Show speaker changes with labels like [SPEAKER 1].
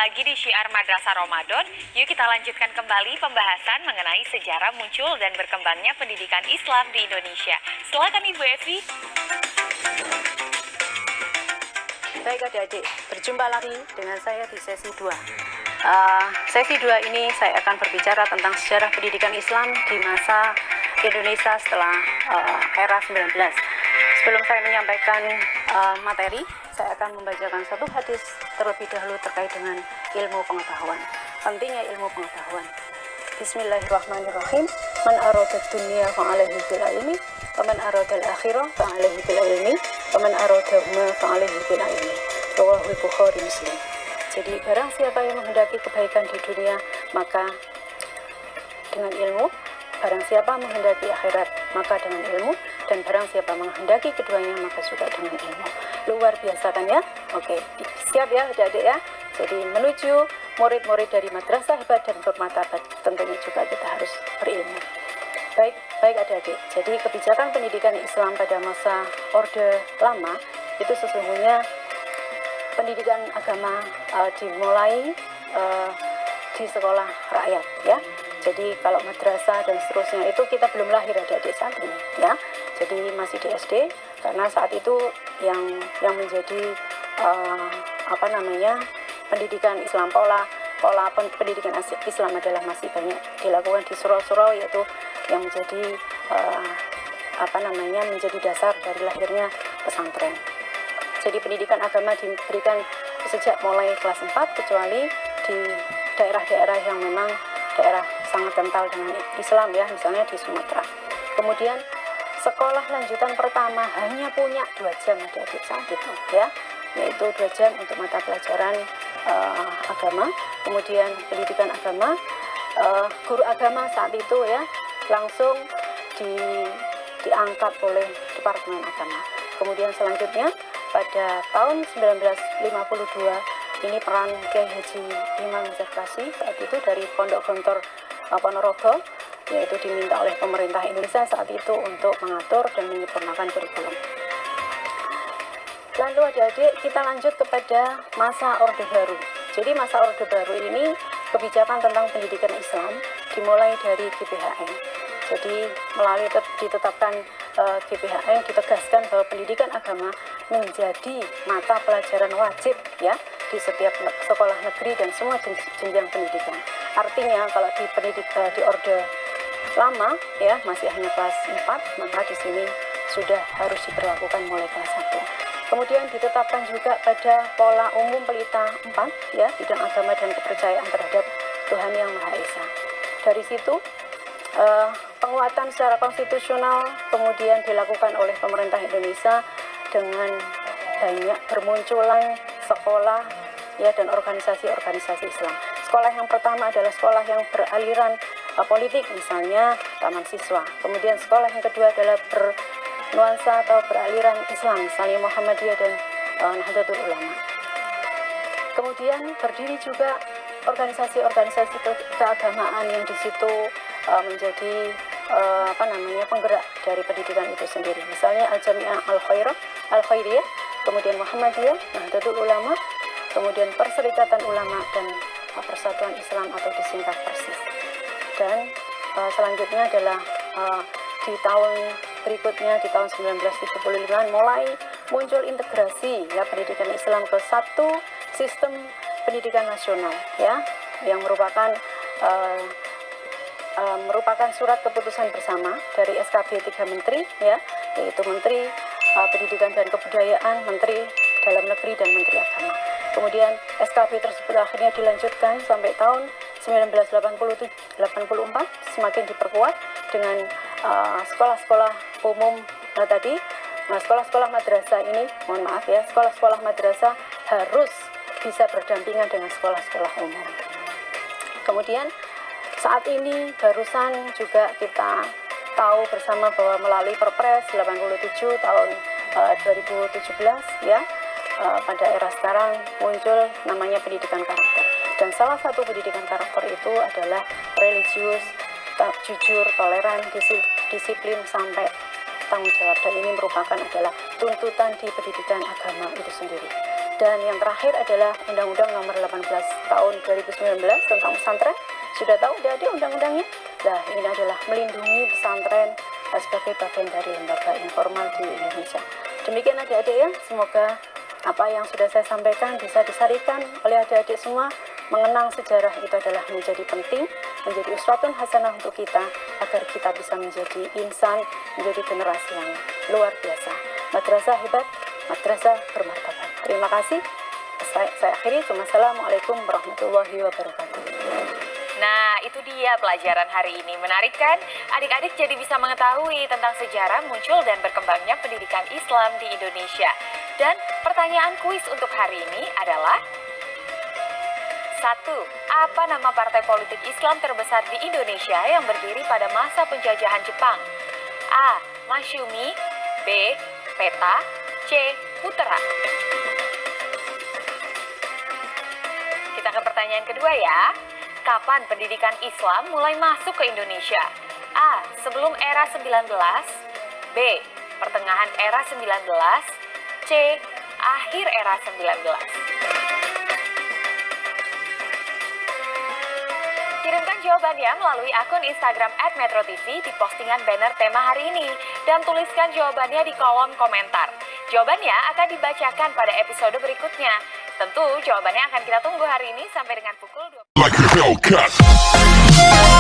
[SPEAKER 1] lagi di Syiar Madrasah Ramadan. Yuk kita lanjutkan kembali pembahasan mengenai sejarah muncul dan berkembangnya pendidikan Islam di Indonesia. Silakan Ibu Evi.
[SPEAKER 2] Baik adik-adik, berjumpa lagi dengan saya di sesi 2. Sesi 2 ini saya akan berbicara tentang sejarah pendidikan Islam di masa Indonesia setelah era 19. Sebelum saya menyampaikan materi, saya akan membacakan satu hadis terlebih dahulu terkait dengan ilmu pengetahuan. Pentingnya ilmu pengetahuan. Bismillahirrahmanirrahim. Man arada dunya fa'alaihi bil ilmi, wa man arada al-akhirah fa'alaihi bil ilmi, wa man aradahuma fa'alaihi bil ilmi. Rawahul Bukhari Muslim. Jadi barang siapa yang menghendaki kebaikan di dunia, maka dengan ilmu. Barang siapa menghendaki akhirat, maka dengan ilmu. Dan barang siapa menghendaki keduanya, maka juga dengan ilmu. Luar biasa kan ya? Oke, siap ya adik-adik ya? Jadi menuju murid-murid dari madrasah hebat dan bermartabat, tentunya juga kita harus berilmu. Baik adik-adik. Jadi kebijakan pendidikan Islam pada masa Orde Lama itu sesungguhnya pendidikan agama dimulai di sekolah rakyat ya. Jadi kalau madrasah dan seterusnya itu kita belum lahir adik-adik saat ini ya. Jadi masih di SD karena saat itu yang menjadi pendidikan Islam, pola pendidikan Islam adalah masih banyak dilakukan di surau-surau, yaitu yang menjadi menjadi dasar dari lahirnya pesantren. Jadi pendidikan agama diberikan sejak mulai kelas 4 kecuali di daerah-daerah yang memang daerah sangat kental dengan Islam ya, misalnya di Sumatera. Kemudian sekolah lanjutan pertama hanya punya 2 jam adik-adik saat itu ya, yaitu 2 jam untuk mata pelajaran agama. Kemudian pendidikan agama, guru agama saat itu ya langsung diangkat oleh Departemen Agama. Kemudian selanjutnya pada tahun 1952 ini peran Kiai Haji Imam Zakrasi saat itu dari Pondok Gontor Ponorogo, yaitu diminta oleh pemerintah Indonesia saat itu untuk mengatur dan menyempurnakan kurikulum. Lalu adik-adik kita lanjut kepada masa Orde Baru. Jadi masa Orde Baru ini kebijakan tentang pendidikan Islam dimulai dari GBHN. Jadi melalui ditetapkan GBHN ditegaskan bahwa pendidikan agama menjadi mata pelajaran wajib ya di setiap sekolah negeri dan semua jenjang pendidikan. Artinya kalau di Orde Lama ya masih hanya kelas 4, maka di sini sudah harus diberlakukan mulai kelas 1. Kemudian ditetapkan juga pada pola umum pelita 4 ya, bidang agama dan kepercayaan terhadap Tuhan Yang Maha Esa. Dari situ penguatan secara konstitusional kemudian dilakukan oleh pemerintah Indonesia dengan banyak bermunculan sekolah ya dan organisasi-organisasi Islam. Sekolah yang pertama adalah sekolah yang beraliran politik, misalnya Taman Siswa. Kemudian sekolah yang kedua adalah bernuansa atau beraliran Islam, misalnya Muhammadiyah dan Nahdlatul Ulama. Kemudian berdiri juga organisasi-organisasi keagamaan yang di situ menjadi penggerak dari pendidikan itu sendiri. Misalnya Al-Jami'ah Al-Khairiyah, kemudian Muhammadiyah, Nahdlatul Ulama, kemudian Perserikatan Ulama dan Persatuan Islam atau disingkat Persis. Dan selanjutnya adalah di tahun berikutnya di tahun 1975 mulai muncul integrasi ya pendidikan Islam ke satu sistem pendidikan nasional ya yang merupakan surat keputusan bersama dari SKB 3 Menteri ya, yaitu Menteri Pendidikan dan Kebudayaan, Menteri Dalam Negeri dan Menteri Agama. Kemudian SKB tersebut akhirnya dilanjutkan sampai tahun 1984 semakin diperkuat dengan sekolah-sekolah umum sekolah-sekolah madrasah ini, sekolah-sekolah madrasah harus bisa berdampingan dengan sekolah-sekolah umum. Kemudian saat ini barusan juga kita tahu bersama bahwa melalui Perpres 87 tahun 2017 ya, pada era sekarang muncul namanya pendidikan karakter. Dan salah satu pendidikan karakter itu adalah religius, jujur, toleran, disiplin sampai tanggung jawab. Dan ini merupakan adalah tuntutan di pendidikan agama itu sendiri. Dan yang terakhir adalah Undang-Undang Nomor 18 Tahun 2019 tentang pesantren. Sudah tahu adik-adik undang-undangnya? Nah, ini adalah melindungi pesantren sebagai bagian dari lembaga informal di Indonesia. Demikian adik-adik ya, semoga apa yang sudah saya sampaikan bisa disarikan oleh adik-adik semua. Mengenang sejarah itu adalah menjadi penting, menjadi uswatun hasanah untuk kita, agar kita bisa menjadi insan, menjadi generasi yang luar biasa. Madrasah hebat, madrasah bermartabat. Terima kasih. Saya akhiri. Wassalamualaikum warahmatullahi wabarakatuh.
[SPEAKER 1] Nah, itu dia pelajaran hari ini. Menarik kan? Adik-adik jadi bisa mengetahui tentang sejarah muncul dan berkembangnya pendidikan Islam di Indonesia. Dan pertanyaan kuis untuk hari ini adalah 1. Apa nama partai politik Islam terbesar di Indonesia yang berdiri pada masa penjajahan Jepang? A. Masyumi, B. Peta, C. Putera. Kita ke pertanyaan kedua ya. Kapan pendidikan Islam mulai masuk ke Indonesia? A. Sebelum era 19, B. Pertengahan era 19, C. Akhir era 19. Kirimkan jawabannya melalui akun Instagram @metrotv di postingan banner tema hari ini. Dan tuliskan jawabannya di kolom komentar. Jawabannya akan dibacakan pada episode berikutnya. Tentu jawabannya akan kita tunggu hari ini sampai dengan pukul 20.